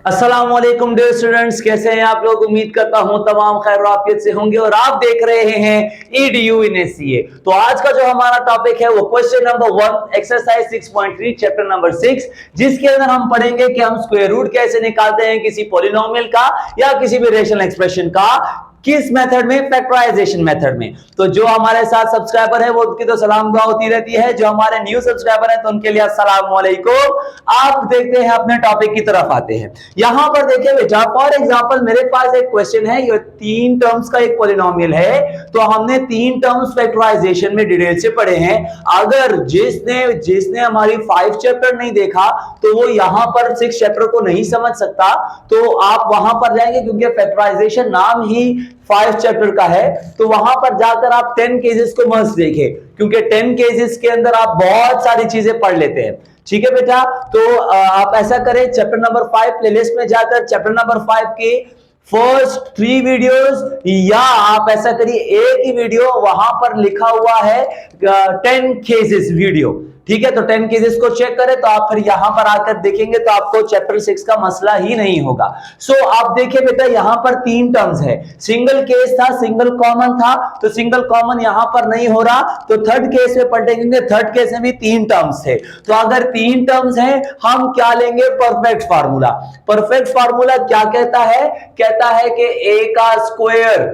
अस्सलाम वालेकुम dear students, कैसे हैं आप लोग। उम्मीद करता हूं तमाम खैर आफियत से होंगे और आप देख रहे हैं EDU इन SCA। तो आज का जो हमारा टॉपिक है वो question number 1 exercise 6.3 chapter number 6, जिसके अंदर हम पढ़ेंगे कि हम स्क्वायर रूट कैसे निकालते हैं किसी पॉलिनोमियल का या किसी भी रेशनल एक्सप्रेशन का, किस मेथड में, फैक्टराइजेशन मेथड में। तो जो हमारे साथ सब्सक्राइबर है वो उनकी तो सलाम दुआ होती रहती है, जो हमारे न्यू सब्सक्राइबर है तो उनके लिए अस्सलाम वालेकुम। आप देखते हैं अपने टॉपिक की तरफ आते हैं। यहां पर देखिए बेटा, फॉर एग्जांपल मेरे पास एक क्वेश्चन है, ये 3 टर्म्स का एक पॉलिनोमियल है। तो हमने 3 टर्म्स फैक्टराइजेशन में डिटेल से पढ़े हैं। अगर जिसने हमारी 5 चैप्टर नहीं देखा तो वो यहां पर 6 चैप्टर को नहीं समझ सकता। तो आप वहां पर जाएंगे, क्योंकि फैक्टराइजेशन नाम ही 5 चैप्टर का है, तो वहां पर जाकर आप 10 केसेस को मस्ट देखें, क्योंकि 10 केसेस के अंदर आप बहुत सारी चीजें पढ़ लेते हैं। ठीक है बेटा, तो आप ऐसा करें, चैप्टर नंबर 5 प्लेलिस्ट में जाकर चैप्टर नंबर 5 के फर्स्ट 3 वीडियोस, या आप ऐसा करिए एक ही वीडियो, वहां पर लिखा हुआ है 10 केसेस वीडियो। ठीक है, तो 10 केसेस को चेक करें तो आप फिर यहां पर आकर देखेंगे तो आपको चैप्टर 6 का मसला ही नहीं होगा। सो आप देखिए बेटा, यहां पर 3 टर्म्स है। सिंगल केस था, सिंगल कॉमन था, तो सिंगल कॉमन यहां पर नहीं हो रहा, तो थर्ड केस में पढ़ेंगे। थर्ड केस में भी 3 टर्म्स थे। तो अगर 3 टर्म्स हैं, हम क्या लेंगे, परफेक्ट फार्मूला। परफेक्ट फार्मूला क्या कहता है? कहता है कि a का स्क्वायर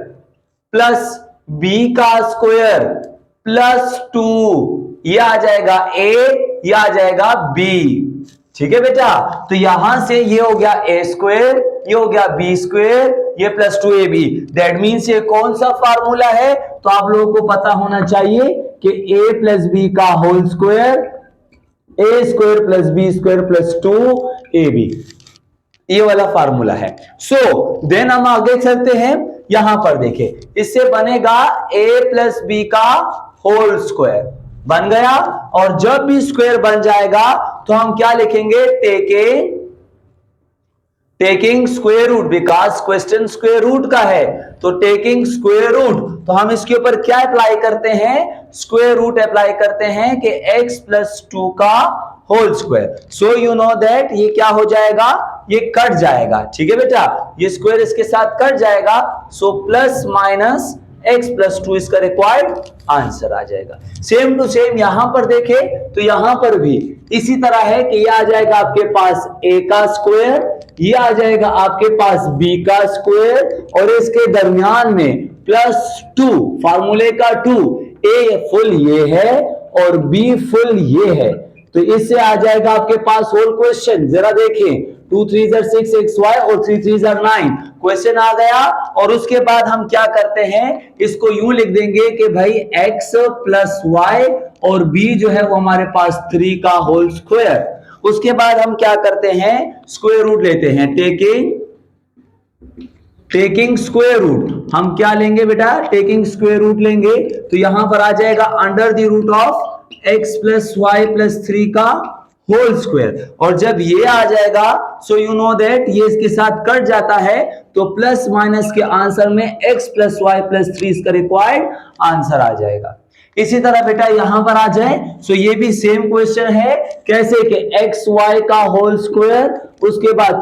प्लस b का स्क्वायर प्लस 2, ये आ जाएगा a, ये आ जाएगा b। ठीक है बेटा, तो यहां से ये हो गया a स्क्वायर, ये हो गया b स्क्वायर, ये प्लस 2ab। दैट मीन्स ये कौन सा फार्मूला है? तो आप लोगों को पता होना चाहिए कि a प्लस b का whole square, a square plus b square plus 2ab, ये वाला फार्मूला है। सो देन हम आगे चलते हैं। यहां पर देखें, इससे बनेगा a प्लस b का होल स्क्वायर बन गया, और जब भी स्क्वायर बन जाएगा तो हम क्या लिखेंगे, taking square root, because question square root का है। तो टेकिंग स्क्वायर रूट, तो हम इसके ऊपर क्या अप्लाई करते हैं, स्क्वायर रूट अप्लाई करते हैं कि x प्लस 2 का whole square. So you know that ये क्या हो जाएगा, ये कट जाएगा। ठीक है बेटा, ये स्क्वायर इसके साथ कट जाएगा। So plus minus x plus 2 इसका रिक्वायर्ड आंसर आ जाएगा। सेम टू सेम यहां पर देखें तो यहां पर भी इसी तरह है कि ये आ जाएगा आपके पास a का स्क्वायर, ये आ जाएगा आपके पास b का स्क्वायर, और इसके दरमियान में प्लस 2, फार्मूले का 2, a फुल ये है और b फुल ये है। तो इससे आ जाएगा आपके पास होल क्वेश्चन। जरा देखें, 2 3 6 xy और 3 3 9, क्वेश्चन आ गया। और उसके बाद हम क्या करते हैं, इसको यूं लिख देंगे कि भाई x प्लस वाई और b जो है वो हमारे पास 3 का होल स्क्वायर। उसके बाद हम क्या करते हैं, स्क्वायर रूट लेते हैं, टेकिंग स्क्वायर रूट। हम क्या लेंगे बेटा, टेकिंग स्क्वायर रूट लेंगे। तो यहां पर आ जाएगा under the root of x plus y plus 3 का होल स्क्वायर। और जब ये आ जाएगा, सो यू नो दैट ये इसके साथ कट जाता है, तो प्लस माइनस के आंसर में x प्लस वाई प्लस 3 इसका रिक्वायर्ड आंसर आ जाएगा। इसी तरह बेटा यहां पर आ जाए, सो ये भी सेम क्वेश्चन है। कैसे कि एक्स वाई का होल स्क्वायर, उसके बाद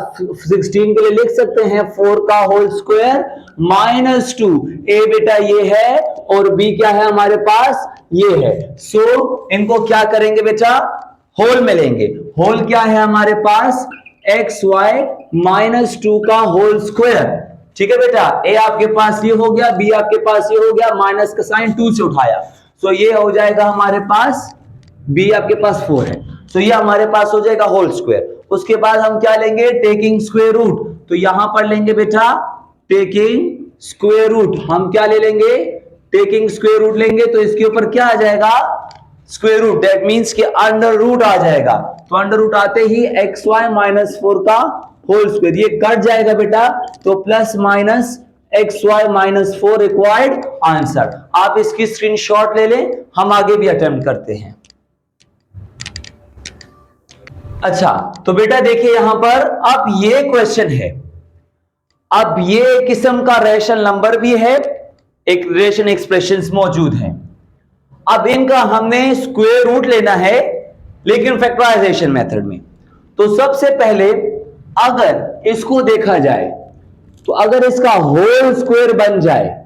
16 के लिए लिख सकते हैं 4 का होल स्क्वायर माइनस 2। ए बेटा ये है और बी क्या है हमारे पास, ये है। सो इनको क्या करेंगे बेटा, होल में लेंगे। होल क्या है हमारे पास, एक्स वाई माइनस 2 का होल स्क्वायर। ठीक है बेटा, ए आपके पास ये हो गया, बी आपके पास ये हो गया, माइनस का साइन 2 से उठाया, तो ये हो जाएगा हमारे पास, b आपके पास 4 है, तो ये हमारे पास हो जाएगा होल स्क्वायर। उसके बाद हम क्या लेंगे, टेकिंग स्क्वायर रूट। तो यहां पर लेंगे बेटा टेकिंग स्क्वायर रूट। हम क्या ले लेंगे, टेकिंग स्क्वायर रूट लेंगे। तो इसके ऊपर क्या आ जाएगा, स्क्वायर रूट। दैट मींस कि अंडर रूट आ जाएगा। तो अंडर रूट आते ही एक्स वाई माइनस 4 का होल स्क्वायर, ये कट जाएगा बेटा, तो plus minus x y minus 4 required answer. आप इसकी स्क्रीनशॉट ले लें, हम आगे भी अटेम्प्ट करते हैं। अच्छा, तो बेटा देखिए यहां पर अब ये क्वेश्चन है, अब ये किस्म का रेशनल नंबर भी है, एक रेशनल एक्सप्रेशंस मौजूद हैं। अब इनका हमने स्क्वायर रूट लेना है, लेकिन फैक्टराइजेशन मेथड में। तो सबसे पहले अगर इसको देखा जाए तो अगर इसका होल स्क्वायर बन जाए,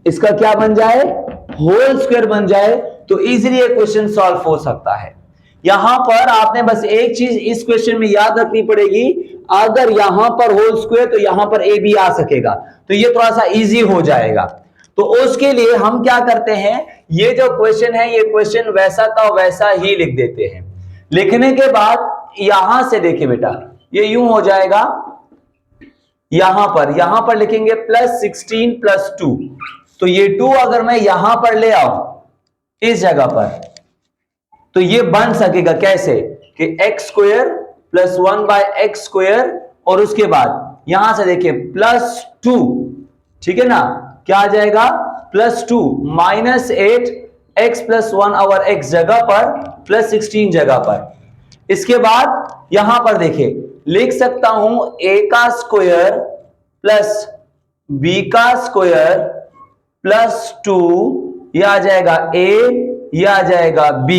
इसका क्या बन जाए, होल स्क्वायर बन जाए, तो इजीली ये क्वेश्चन सॉल्व हो सकता है। यहां पर आपने बस एक चीज इस क्वेश्चन में याद रखनी पड़ेगी, अगर यहां पर होल स्क्वायर तो यहां पर ए भी आ सकेगा, तो ये थोड़ा सा इजी हो जाएगा। तो उसके लिए हम क्या करते हैं, ये जो क्वेश्चन है ये क्वेश्चन वैसा का वैसा ही लिख देते हैं। लिखने के बाद यहां से देखिए बेटा, ये यूं हो जाएगा, यहां पर लिखेंगे +16 + 2, तो ये 2 अगर मैं यहां पर ले आऊं इस जगह पर, तो ये बन सकेगा कैसे कि x² + 1/x², और उसके बाद यहां से देखिए +2, ठीक है ना, क्या आ जाएगा +2 -8 x + 1/x जगह पर +16 जगह पर। इसके बाद यहां पर देखिए लिख सकता हूं a का स्क्वायर प्लस b का स्क्वायर प्लस 2, यह आ जाएगा a, यह आ जाएगा b,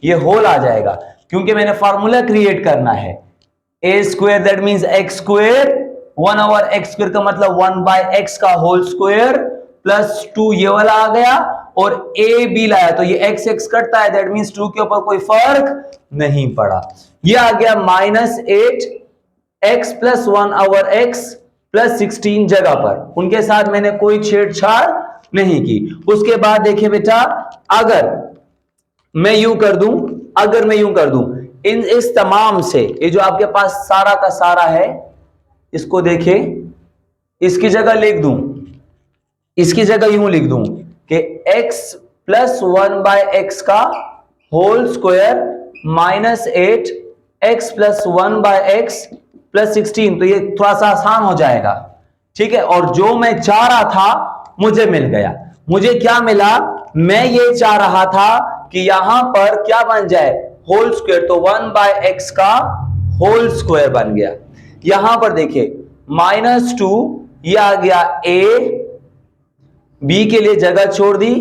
ये होल आ जाएगा, क्योंकि मैंने फॉर्मूला क्रिएट करना है। a² that means x², 1/x² का मतलब 1/x का होल स्क्वायर प्लस 2 ये वाला आ गया, और a b लाया तो ये x x कटता है, दैट मींस 2 के ऊपर कोई फर्क नहीं पड़ा। ये आ गया -8 x + 1/x + 16 जगह पर, उनके साथ मैंने कोई छेड़छाड़ नहीं की। उसके बाद देखिए बेटा, अगर मैं यूं कर दूं इस तमाम से, ये जो आपके पास सारा का सारा है, इसको देखिए, इसकी जगह लिख दूं, इसकी जगह यूं लिख दूं कि x + 1/x का होल स्क्वायर -8 x + 1/x + 16, तो ये थोड़ा सा आसान हो जाएगा, ठीक है। और जो मैं चाह रहा था मुझे मिल गया। मुझे क्या मिला, मैं ये चाह रहा था कि यहां पर क्या बन जाए, होल स्क्वायर, तो 1/x का होल स्क्वायर बन गया। यहां पर देखिए -2, ये आ गया a, b के लिए जगह छोड़ दी,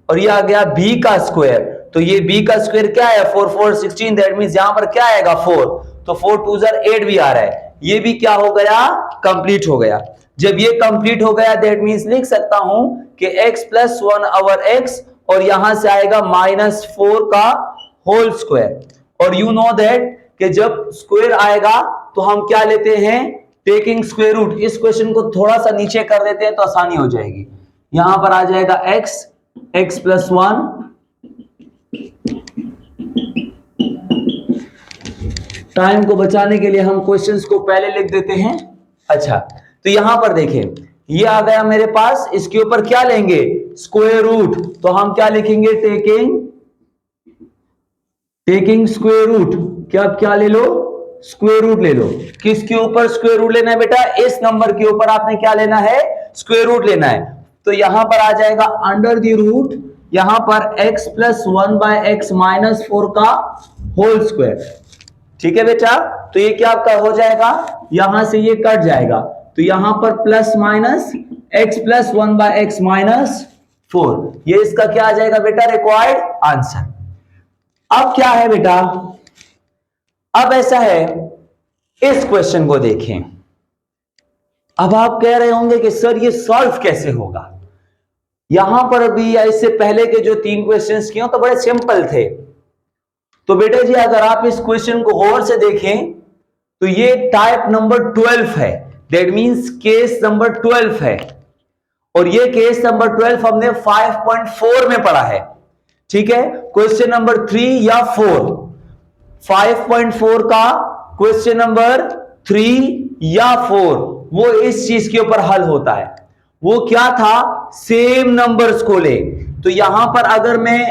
और ये आ गया b का स्क्वायर, तो ये b का स्क्वायर क्या है, 4 4 16, दैट मींस यहां पर क्या आएगा 4, तो 4 2 8 भी आ रहा है, ये भी क्या हो गया, कंप्लीट हो गया। जब ये कंप्लीट हो गया दैट मींस लिख सकता हूं कि x + 1/x, और यहां से आएगा -4 का होल स्क्वायर, और यू नो दैट कि जब स्क्वायर आएगा तो हम क्या लेते हैं, टेकिंग स्क्वायर रूट। इस क्वेश्चन को थोड़ा सा नीचे कर देते हैं तो आसानी हो जाएगी। यहां पर आ जाएगा x + 1, टाइम को बचाने के लिए हम क्वेश्चंस को पहले लिख देते हैं। अच्छा, तो यहां पर देखें, ये आ गया मेरे पास, इसके ऊपर क्या लेंगे, स्क्वायर रूट, तो हम क्या लिखेंगे, टेकिंग स्क्वायर रूट, क्या ले लो, स्क्वायर रूट ले लो। किसके ऊपर स्क्वायर रूट लेना है बेटा, इस नंबर के ऊपर आपने क्या लेना है, स्क्वायर रूट लेना है। तो यहां पर आ जाएगा अंडर द रूट, यहां पर x + 1/x - 4 का होल स्क्वायर, ठीक है बेटा। तो ये क्या आपका हो जाएगा, यहां से ये कट जाएगा, तो यहां पर +- x + 1/x - 4, ये इसका क्या आ जाएगा बेटा, रिक्वायर्ड आंसर। अब क्या है बेटा, अब ऐसा है, इस क्वेश्चन को देखें। अब आप कह रहे होंगे कि सर ये सॉल्व कैसे होगा। यहां पर भी या इससे पहले के जो 3 क्वेश्चंस किए तो बड़े सिंपल थे। तो बेटा जी अगर आप इस क्वेश्चन को और से देखें तो ये टाइप नंबर 12 है, दैट मींस केस नंबर 12 है, और ये केस नंबर 12 हमने 5.4 में पढ़ा है, ठीक है। क्वेश्चन नंबर 3 या 4, 5.4 का क्वेश्चन नंबर 3 या 4 वो इस चीज के ऊपर हल होता है। वो क्या था, सेम नंबर्स को ले, तो यहां पर अगर मैं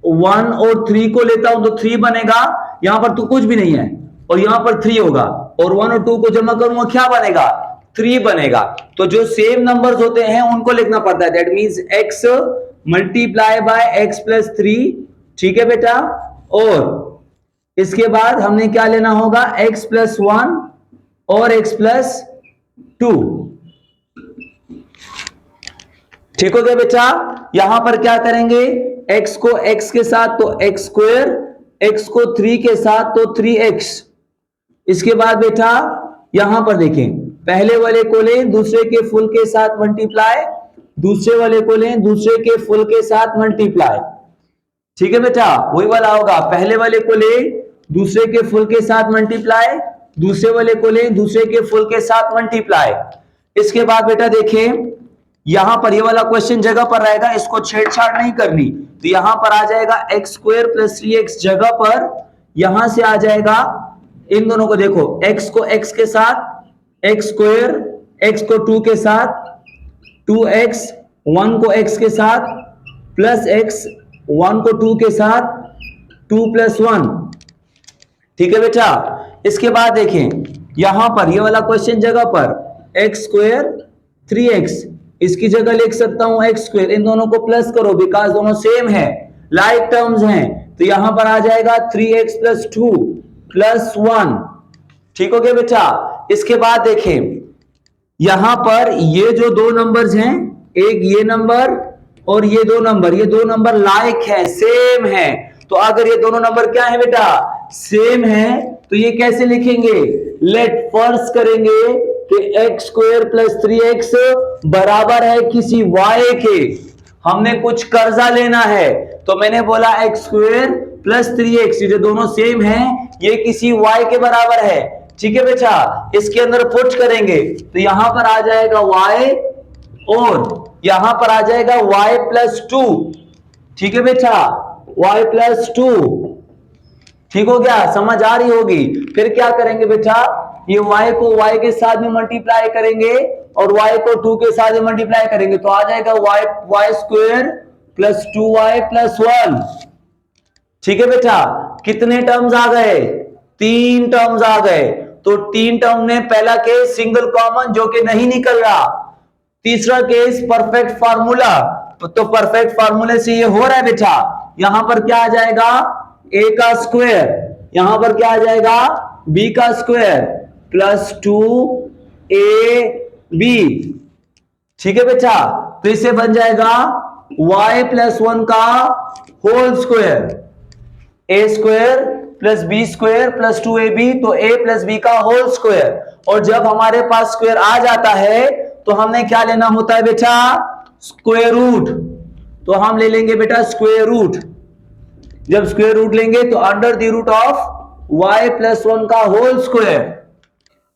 1 और 3 को लेता हूं तो 3 बनेगा, यहां पर तो कुछ भी नहीं है, और यहां पर 3 होगा, और 1 और 2 को जमा करूंगा क्या बनेगा, 3 बनेगा। तो जो सेम नंबर्स होते हैं उनको लिखना पड़ता है, दैट मींस x × x + 3, ठीक है बेटा। और इसके बाद हमने क्या लेना होगा, x + 1 और x + 2, ठीक हो गया बेटा। यहां पर क्या करेंगे, x को x के साथ तो x², x को 3 के साथ तो 3x, इसके बाद बेटा यहां पर देखें, पहले वाले को लें दूसरे के फुल के साथ मल्टीप्लाई, दूसरे वाले को लें दूसरे के फुल के साथ मल्टीप्लाई। ठीक है बेटा, वही वाला होगा, पहले वाले को ले दूसरे के फुल के साथ मल्टीप्लाई, दूसरे वाले को ले दूसरे के फुल के साथ मल्टीप्लाई। इसके बाद बेटा देखें, यहां पर ये वाला क्वेश्चन जगह पर रहेगा, इसको छेड़छाड़ नहीं करनी, तो यहां पर आ जाएगा एक्स स्क्वायर प्लस 3x, जगह पर यहां से आ जाएगा, इन दोनों को देखो, x को x के साथ एक्स स्क्वायर, x को 2 के साथ 2x, 1 को x के साथ प्लस x, 1 को 2 के साथ 2 प्लस 1। ठीक है बेटा, इसके बाद देखें, यहां पर ये वाला क्वेश्चन जगह पर एक्स स्क्वायर 3x, इसकी जगह लिख सकता हूं एक्स स्क्वायर, इन दोनों को प्लस करो बिकॉज दोनों सेम है, लाइक टर्म्स हैं, तो यहां पर आ जाएगा 3x प्लस 2 प्लस 1। ठीक हो गया बेटा। इसके बाद देखें, यहां पर ये जो दो नंबर्स हैं, एक ये नंबर और ये दो नंबर लाइक है, सेम है, तो अगर ये दोनों नंबर क्या है बेटा, सेम है, तो ये कैसे लिखेंगे, लेट फर्ज करेंगे कि एक्स स्क्वायर प्लस 3x बराबर है किसी y के। हमने कुछ कर्जा लेना है, तो मैंने बोला एक्स स्क्वायर प्लस 3x, ये जो दोनों सेम है, ये किसी y के बराबर है। ठीक है बेटा, इसके अंदर पुट करेंगे, तो यहां पर आ जाएगा y और यहां पर आ जाएगा y प्लस 2। ठीक है बेटा, y प्लस 2। ठीक हो गया, समझ आ रही होगी। फिर क्या करेंगे बेटा, ये y को y के साथ में मल्टीप्लाई करेंगे और y को 2 के साथ में मल्टीप्लाई करेंगे, तो आ जाएगा y square plus 2y plus 1। ठीक है बेटा, कितने टर्म्स आ गए, 3 टर्म्स आ गए। तो 3 टर्म में पहला केस सिंगल कॉमन जो कि नहीं निकल रहा, तीसरा केस परफेक्ट फार्मूला, तो परफेक्ट फार्मूले से ये हो रहा है बेटा। यहां पर क्या आ जाएगा, a का स्क्वायर, यहां पर क्या आ जाएगा, b का स्क्वायर प्लस 2ab। ठीक है बेटा, तो इससे बन जाएगा y प्लस 1 का whole square, a square plus b square plus 2ab, तो a प्लस b का होल स्क्वायर। और जब हमारे पास स्क्वायर आ जाता है तो हमने क्या लेना होता है बेटा, स्क्वायर रूट। तो हम ले लेंगे बेटा स्क्वायर रूट, जब स्क्वायर रूट लेंगे तो under the root of y plus 1 का होल स्क्वायर।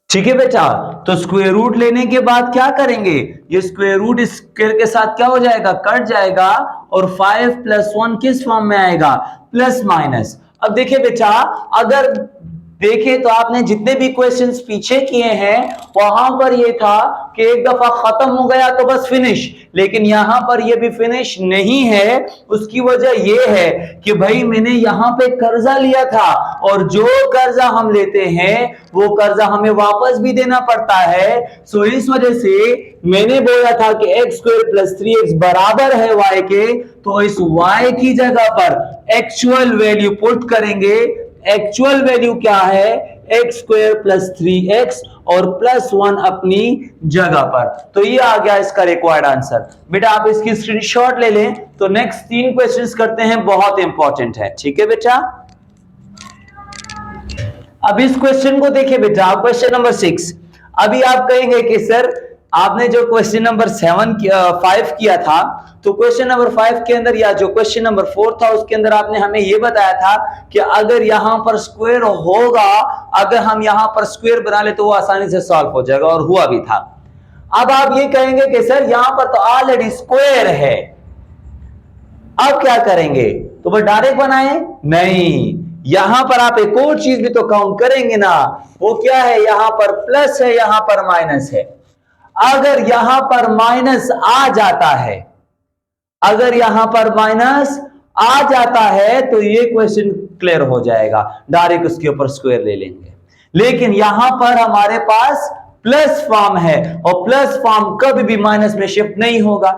ठीक है बेटा, तो स्क्वायर रूट लेने के बाद क्या करेंगे, ये स्क्वायर रूट स्क्वायर के साथ क्या हो जाएगा, कट जाएगा, और 5 प्लस 1 किस फॉर्म में आएगा, प्लस माइनस। अब देखिए बेटा, अगर देखें तो आपने जितने भी क्वेश्चंस पीछे किए हैं वहां पर ये था कि एक दफा खत्म हो गया तो बस फिनिश, लेकिन यहां पर ये भी फिनिश नहीं है। उसकी वजह ये है कि भाई मैंने यहां पे कर्जा लिया था, और जो कर्जा हम लेते हैं वो कर्जा हमें वापस भी देना पड़ता है। सो इस वजह से मैंने बोला था कि एक्स स्क्वायर प्लस 3x बराबर है y के, तो इस y की जगह पर एक्चुअल वैल्यू पुट करेंगे। एक्चुअल वैल्यू क्या है, एक्स स्क्वायर प्लस 3x और प्लस 1 अपनी जगह पर। तो ये आ गया इसका रिक्वायर्ड आंसर। बेटा आप इसकी स्क्रीनशॉट ले लें। तो नेक्स्ट 3 क्वेश्चंस करते हैं, बहुत इंपॉर्टेंट है। ठीक है बेटा, अब इस क्वेश्चन को देखिए बेटा, क्वेश्चन नंबर 6। अभी आप कहेंगे कि सर आपने जो क्वेश्चन नंबर 5 किया था, तो क्वेश्चन नंबर 5 के अंदर या जो क्वेश्चन नंबर 4 था उसके अंदर आपने हमें यह बताया था कि अगर यहां पर स्क्वायर होगा, अगर हम यहां पर स्क्वायर बना ले तो वो आसानी से सॉल्व हो जाएगा, और हुआ भी था। अब आप ये कहेंगे कि सर यहां पर तो ऑलरेडी स्क्वायर है, अब क्या करेंगे, तो वो डायरेक्ट बनाए, नहीं, यहां पर आप एक और चीज भी तो काउंट करेंगे ना। वो क्या है, यहां पर प्लस है, यहां पर माइनस है। अगर यहां पर माइनस आ जाता है, अगर यहां पर माइनस आ जाता है तो ये क्वेश्चन क्लियर हो जाएगा, डायरेक्ट उसके ऊपर स्क्वायर ले लेंगे। लेकिन यहां पर हमारे पास प्लस फॉर्म है, और प्लस फॉर्म कभी भी माइनस में शिफ्ट नहीं होगा,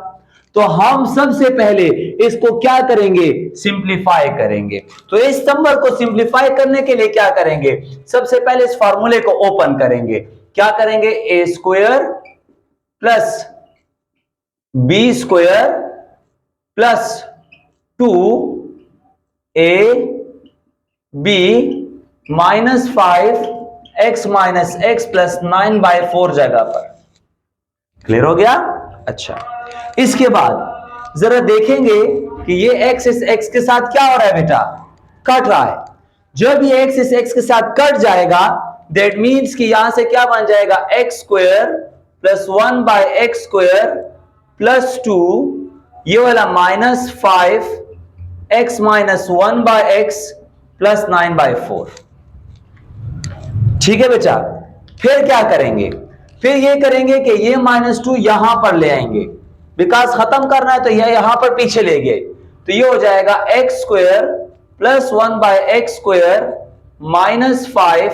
तो हम सबसे पहले इसको क्या करेंगे, सिंप्लीफाई करेंगे। तो इस नंबर को सिंप्लीफाई करने के लिए क्या करेंगे, सबसे पहले इस फॉर्मूले को ओपन करेंगे। क्या करेंगे, A square plus B square plus 2ab minus 5 x minus X plus 9/4 जगह पर। क्लियर हो गया? अच्छा, इसके बाद जरा देखेंगे कि ये x इस x के साथ क्या हो रहा है बेटा, कट रहा है। जब ये x इस x के साथ कट जाएगा, दैट मीन्स कि यहां से क्या बन जाएगा, x square plus 1/x square plus 2, ये वाला -5 x माइनस 1/x प्लस 9/4। ठीक है बेटा, फिर क्या करेंगे, फिर ये करेंगे कि ये -2 यहां पर ले आएंगे, बिकॉज खत्म करना है तो ये यहां पर पीछे ले गए, तो ये हो जाएगा x square plus 1/x square minus 5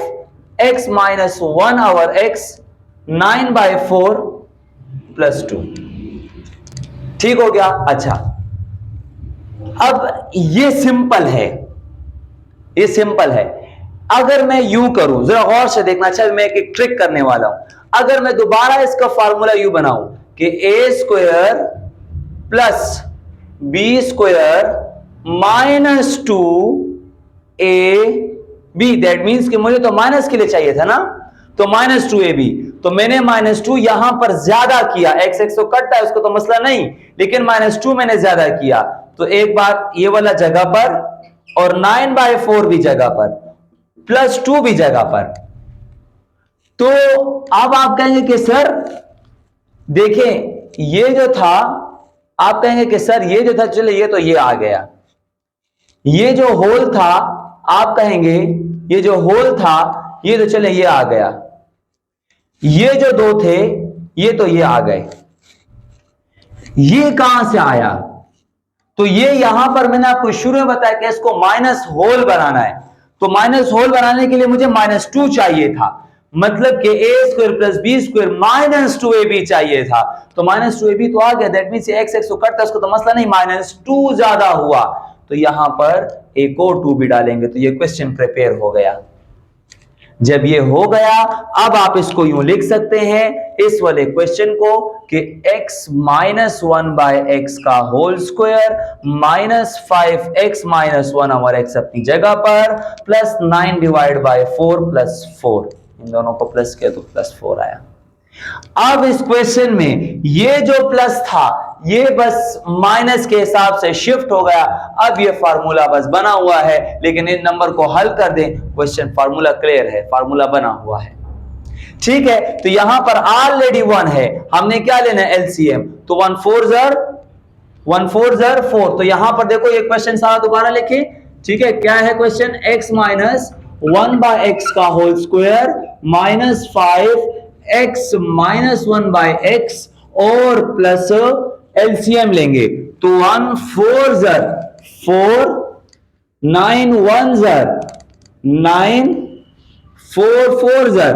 x minus 1/x 9/4 plus 2। ठीक हो गया? अच्छा, अब ये सिंपल है, ये सिंपल है। अगर मैं यूं करूं, जरा गौर से देखना, अच्छा मैं एक ट्रिक करने वाला हूं। अगर मैं दोबारा इसका फार्मूला यूं बनाऊं कि a square plus b square minus 2ab, that means कि मुझे तो माइनस के लिए चाहिए था ना, तो माइनस 2ab, तो मैंने -2 यहां पर ज्यादा किया, x x तो कटता है उसको तो मसला नहीं, लेकिन -2 मैंने ज्यादा किया, तो एक बात ये वाला जगह पर और 9/4 भी जगह पर, प्लस 2 भी जगह पर। तो अब आप कहेंगे कि सर देखें ये जो था, आप कहेंगे कि सर ये जो था, चलो ये तो ये आ गया, ये जो होल था, आप कहेंगे ये जो होल था ये तो चले ये आ गया, ये जो दो थे ये तो ये आ गए, ये कहां से आया, तो ये यहां पर मैंने आपको शुरू में बताया कि इसको माइनस होल बनाना है, तो माइनस होल बनाने के लिए मुझे -2 चाहिए था, मतलब कि a square plus b square minus 2ab चाहिए था, तो -2ab तो आ गया, दैट मींस x x को कटता है उसको तो मसला नहीं, -2 ज्यादा हुआ, तो यहां पर एक और 2 भी डालेंगे, तो ये क्वेश्चन प्रिपेयर हो गया। जब ये हो गया, अब आप इसको यूं लिख सकते हैं इस वाले क्वेश्चन को कि x माइनस 1/x का whole square minus 5x minus 1/x अपनी जगह पर प्लस 9/4 प्लस 4, इन दोनों को प्लस किया तो प्लस 4 आया। अब इस क्वेश्चन में ये जो प्लस था ये बस माइनस के हिसाब से शिफ्ट हो गया, अब ये फार्मूला बस बना हुआ है, लेकिन इन नंबर को हल कर दें, क्वेश्चन फार्मूला क्लियर है, फार्मूला बना हुआ है। ठीक है, तो यहां पर ऑलरेडी 1 है, हमने क्या लेना है, एलसीएम, तो 1 4 ज़र 4, तो यहां पर देखो ये क्वेश्चन सारा दोबारा लिखे। ठीक है, क्या है क्वेश्चन, x माइनस 1/x का whole square minus 5x minus 1/x और प्लस एलसीएम लेंगे, तो 1 4 ज़र 4, 9 1 ज़र 9, 4 4 ज़र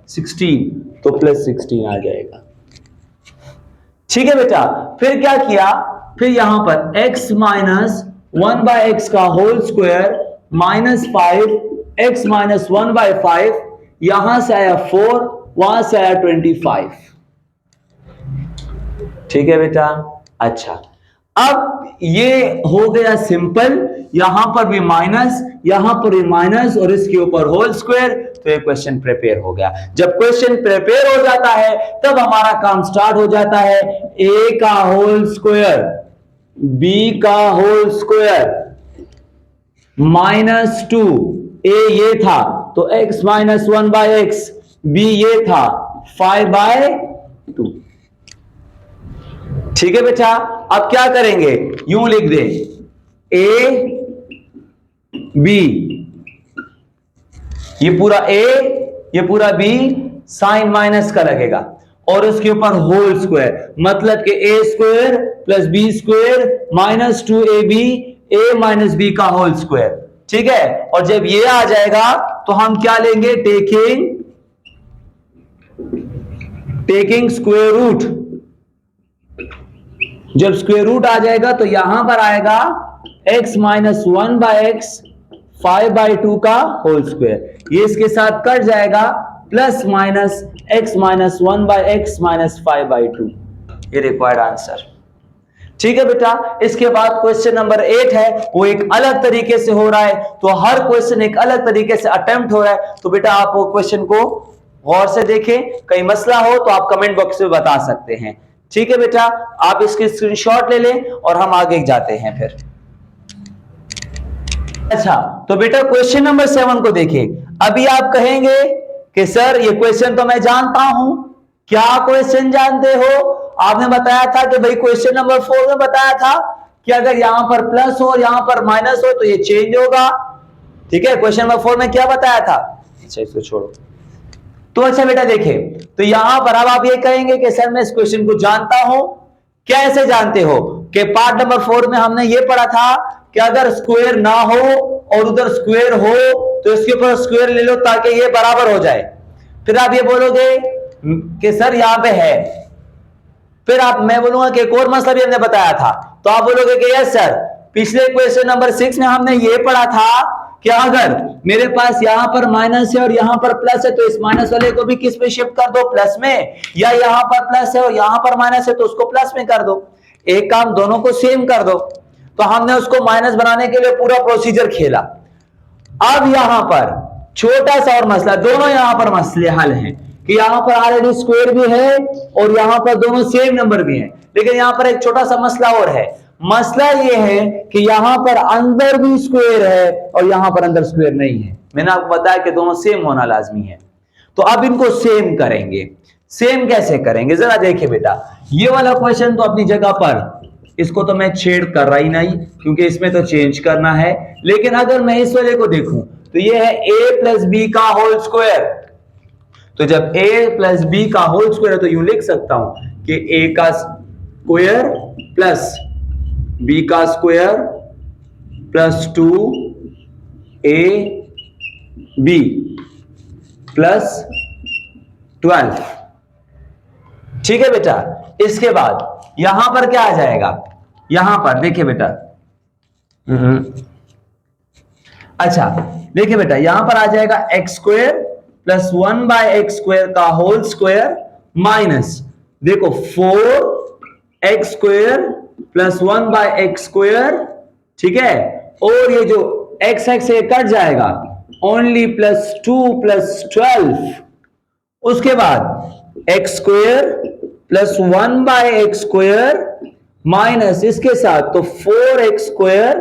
16, तो प्लस 16 आ जाएगा। ठीक है बेटा, फिर क्या किया, फिर यहां पर x माइनस 1/x का whole square minus 5x minus 1/5, यहां से आया 4, वहां से आया 25। ठीक है बेटा, अच्छा, अब ये हो गया सिंपल, यहां पर भी माइनस, यहां पर भी माइनस और इसके ऊपर होल स्क्वायर, तो ये क्वेश्चन प्रिपेयर हो गया। जब क्वेश्चन प्रिपेयर हो जाता है तब हमारा काम स्टार्ट हो जाता है, a का होल स्क्वायर b का होल स्क्वायर माइनस 2, a ये था तो x माइनस 1/x, b ये था 5/2। ठीक है बेटा, अब क्या करेंगे, यूं लिख दे a b, ये पूरा a ये पूरा b साइन माइनस का लगेगा और उसके ऊपर होल स्क्वायर, मतलब कि a square plus b square minus 2ab a minus b का होल स्क्वायर। ठीक है, और जब ये आ जाएगा तो हम क्या लेंगे, टेकिंग स्क्वायर रूट। जब स्क्वायर रूट आ जाएगा तो यहां पर आएगा x माइनस 1/x 5/2 का होल स्क्वायर, ये इसके साथ कट जाएगा, plus minus x minus 1/x minus 5/2, ये रिक्वायर्ड आंसर। ठीक है बेटा। इसके बाद क्वेश्चन नंबर 8 है, वो एक अलग तरीके से हो रहा है, तो हर क्वेश्चन एक अलग तरीके से अटेम्प्ट हो रहा है। तो बेटा आप वो क्वेश्चन को गौर से देखें, कहीं मसला हो तो आप कमेंट बॉक्स में बता सकते हैं। ठीक है बेटा, आप इसकी स्क्रीनशॉट ले लें और हम आगे जाते हैं फिर। अच्छा, तो बेटा क्वेश्चन नंबर 7 को देखें। अभी आप कहेंगे कि सर ये क्वेश्चन तो मैं जानता हूं। क्या क्वेश्चन जानते हो? आपने बताया था कि भाई क्वेश्चन नंबर 4 में बताया था कि अगर यहां पर प्लस हो और यहां पर माइनस हो तो ये चेंज होगा। ठीक है, क्वेश्चन नंबर 4 में क्या बताया था? अच्छा इसको छोड़ो। तो अच्छा बेटा देखिए, तो यहां पर अब आप ये कहेंगे कि सर मैं इस क्वेश्चन को जानता हूं। कैसे जानते हो? कि पार्ट नंबर 4 में हमने ये पढ़ा था कि अगर स्क्वायर ना हो और उधर स्क्वायर हो तो इसके ऊपर स्क्वायर ले लो ताकि ये बराबर हो जाए। फिर आप ये बोलोगे कि सर यहां पे है, फिर मैं बोलूंगा कि एक और मसला भी हमने बताया था, तो आप बोलोगे कि यस सर पिछले क्वेश्चन नंबर 6 में हमने ये पढ़ा था कि अगर मेरे पास यहां पर माइनस है और यहां पर प्लस है तो इस माइनस वाले को भी किस पे शिफ्ट कर दो? प्लस में। या यहां पर प्लस है और यहां पर माइनस है तो उसको प्लस में कर दो। एक काम दोनों को सेम कर दो। तो हमने उसको माइनस बनाने के लिए पूरा प्रोसीजर खेला। अब यहां पर छोटा सा और मसला, दोनों यहां पर मसले हल हैं कि यहां पर ऑलरेडी स्क्वायर भी है और यहां पर दोनों सेम नंबर भी हैं। लेकिन यहां पर एक छोटा सा मसला और है। मसला यह है कि यहां पर अंदर भी स्क्वायर है और यहां पर अंदर स्क्वायर नहीं है। मैंने आपको बताया कि दोनों सेम होना लाजमी है। तो अब इनको सेम करेंगे। सेम कैसे करेंगे जरा देखिए बेटा। ये वाला क्वेश्चन तो अपनी जगह पर, इसको तो मैं छेड़ कर रहा ही नहीं क्योंकि इसमें तो चेंज करना है। लेकिन अगर मैं इस वाले को देखूं तो ये है a प्लस बी का होल स्क्वायर। तो जब a प्लस बी का होल स्क्वायर है तो यूं लिख सकता हूं कि a का स्क्वायर प्लस b का स्क्वायर प्लस 2ab प्लस 12। ठीक है बेटा। इसके बाद यहां पर क्या आ जाएगा? यहां पर देखिए बेटा, अच्छा देखिए बेटा, यहां पर आ जाएगा x square plus 1 by x square का होल स्क्वायर माइनस देखो 4x square plus 1 by x square. ठीक है, और ये जो x x से कट जाएगा ओनली प्लस 2 प्लस 12। उसके बाद x square plus 1 by x square minus इसके साथ तो 4x square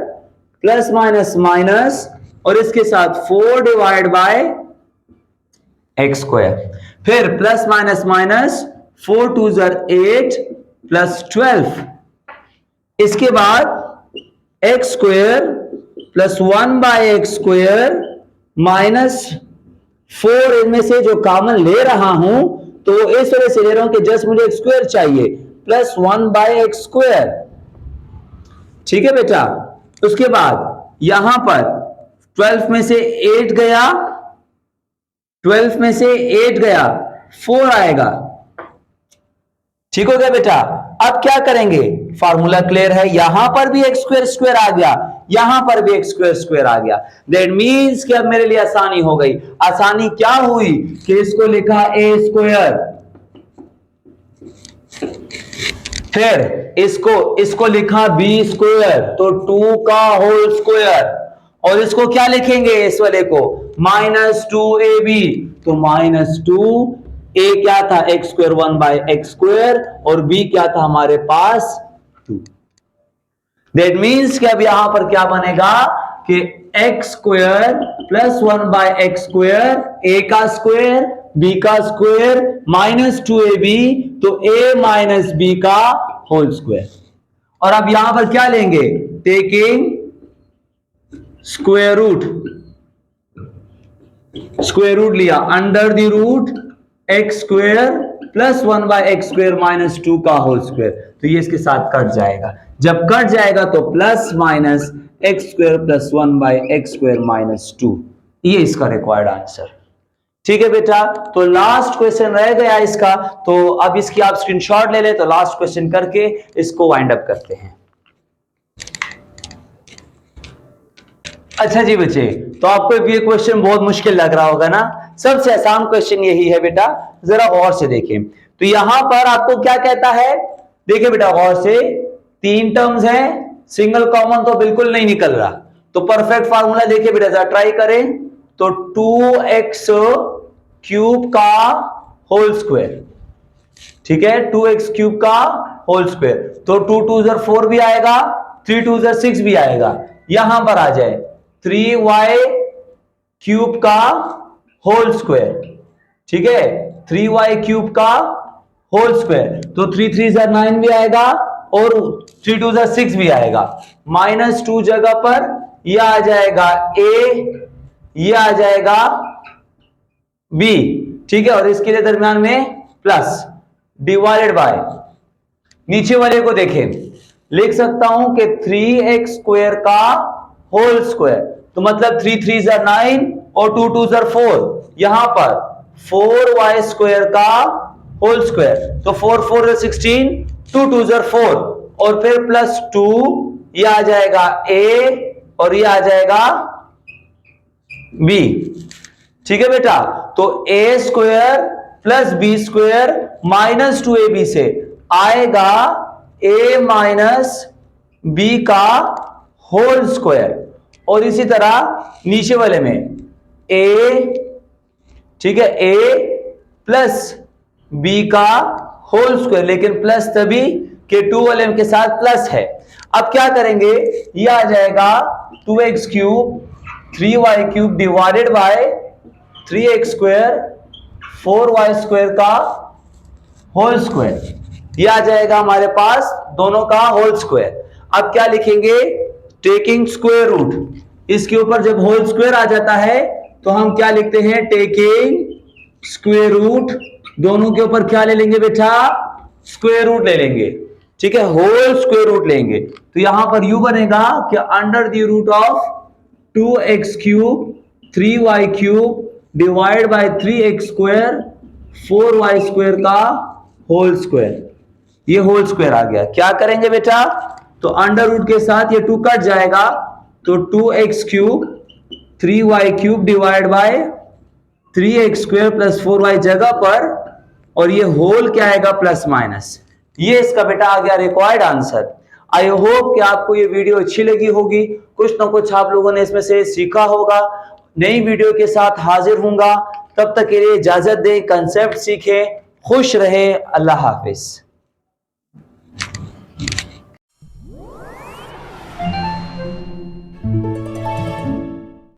plus minus minus और इसके साथ 4 डिवाइड बाय एक्स स्क्वायर। फिर प्लस माइनस माइनस 4 2 8 प्लस 12। इसके बाद x square plus 1 by x square minus 4, इनमें से जो कॉमन ले रहा हूं तो इस वजह से ले रहा हूं कि जस्ट मुझे एक स्क्वायर चाहिए, प्लस 1 बाय एक्स स्क्वायर। ठीक है बेटा। उसके बाद यहां पर 12 में से 8 गया, 12 में से 8 गया, 4 आएगा। ठीक हो गया बेटा। अब क्या करेंगे? फार्मूला क्लियर है। यहां पर भी एक्स स्क्वायर स्क्वायर आ गया, यहां पर भी एक्स स्क्वायर स्क्वायर आ गया। दैट मींस कि अब मेरे लिए आसानी हो गई। आसानी क्या हुई कि इसको लिखा ए स्क्वायर, फिर इसको लिखा बी स्क्वायर तो 2 का होल स्क्वायर, और इसको क्या लिखेंगे इस वाले को? माइनस 2ab तो माइनस 2, a क्या था? X square 1 by x square और b क्या था हमारे पास? 2। दैट मीन्स कि अब यहां पर क्या बनेगा कि X square plus 1 by x square, a का स्क्वायर b का स्क्वायर माइनस 2ab तो a माइनस b का होल स्क्वायर। और अब यहां पर क्या लेंगे? Taking square root, square root लिया under the root X square plus 1 by x square minus 2 का होल स्क्वायर। तो ये इसके साथ कट जाएगा। जब कट जाएगा तो plus minus x square plus 1 by x square minus 2, ये इसका रिक्वायर्ड आंसर। ठीक है बेटा। तो लास्ट क्वेश्चन रह गया इसका, तो अब इसकी आप स्क्रीनशॉट ले ले। तो लास्ट क्वेश्चन करके इसको वाइंड अप करते हैं। अच्छा जी बच्चे, तो आपको ये क्वेश्चन बहुत मुश्किल लग रहा होगा ना? सबसे आसान क्वेश्चन यही है बेटा, जरा गौर से देखें। तो यहां पर आपको क्या कहता है? देखिए बेटा गौर से 3 टर्म्स है, सिंगल कॉमन तो बिल्कुल नहीं निकल रहा। तो परफेक्ट फार्मूला देखिए बेटा, जरा ट्राई करें। तो 2x क्यूब का होल स्क्वायर, ठीक है, 2x क्यूब का होल स्क्वायर। तो 2 2 4 भी आएगा, 3 2 6 भी आएगा। यहां पर आ जाए 3y क्यूब का होल स्क्वायर, ठीक है, 3y क्यूब का होल स्क्वायर। तो 3 3 9 भी आएगा और 3 2 6 भी आएगा। -2 जगह पर यह आ जाएगा a, यह आ जाएगा b, ठीक है, और इसके लिए दरमियान में प्लस, डिवाइडेड बाय, नीचे वाले को देखें, लिख सकता हूं कि 3x स्क्वायर का होल स्क्वायर। तो मतलब 3 3 9 और 2 2 4, यहां पर 4y स्क्वायर का होल स्क्वायर। तो 4 4 16, 2 2 4 और फिर प्लस 2, यह आ जाएगा a और यह आ जाएगा b, ठीक है बेटा। तो a square plus B square -2ab से आएगा a माइनस बी का होल स्क्वायर। और इसी तरह नीचे वाले में a, ठीक है, a प्लस b का होल स्क्वायर, लेकिन प्लस तभी कि 2 वाले के साथ प्लस है। अब क्या करेंगे, यह आ जाएगा 2x cube 3y cube divided by 3x square 4y square का होल स्क्वायर। यह आ जाएगा हमारे पास दोनों का होल स्क्वायर। अब क्या लिखेंगे, टेकिंग स्क्वायर रूट। इसके ऊपर जब होल स्क्वायर आ जाता है तो हम क्या लिखते हैं, टेकिंग स्क्वायर रूट। दोनों के ऊपर क्या ले लेंगे बेटा, स्क्वायर रूट ले लेंगे, ठीक है, होल स्क्वायर रूट लेंगे। तो यहां पर यू बनेगा कि under the root of 2x cube 3y cube divide by 3x square 4y square का होल स्क्वायर। ये होल स्क्वायर आ गया। क्या करेंगे बेटा, तो अंडर रूट के साथ ये 2 कट जाएगा, तो 2x cube 3y cube divide by 3x square plus 4y जगह पर, और ये होल क्या आएगा, प्लस माइनस। ये इसका बेटा आ गया रिक्वायर्ड आंसर। आई होप कि आपको ये वीडियो अच्छी लगी होगी, कुछ ना कुछ आप लोगों ने इसमें से सीखा होगा। नई वीडियो के साथ हाजिर हूंगा, तब तक के लिए इजाजत दें, कंसेप्ट सीखें, खुश रहें, अल्लाह हाफिज।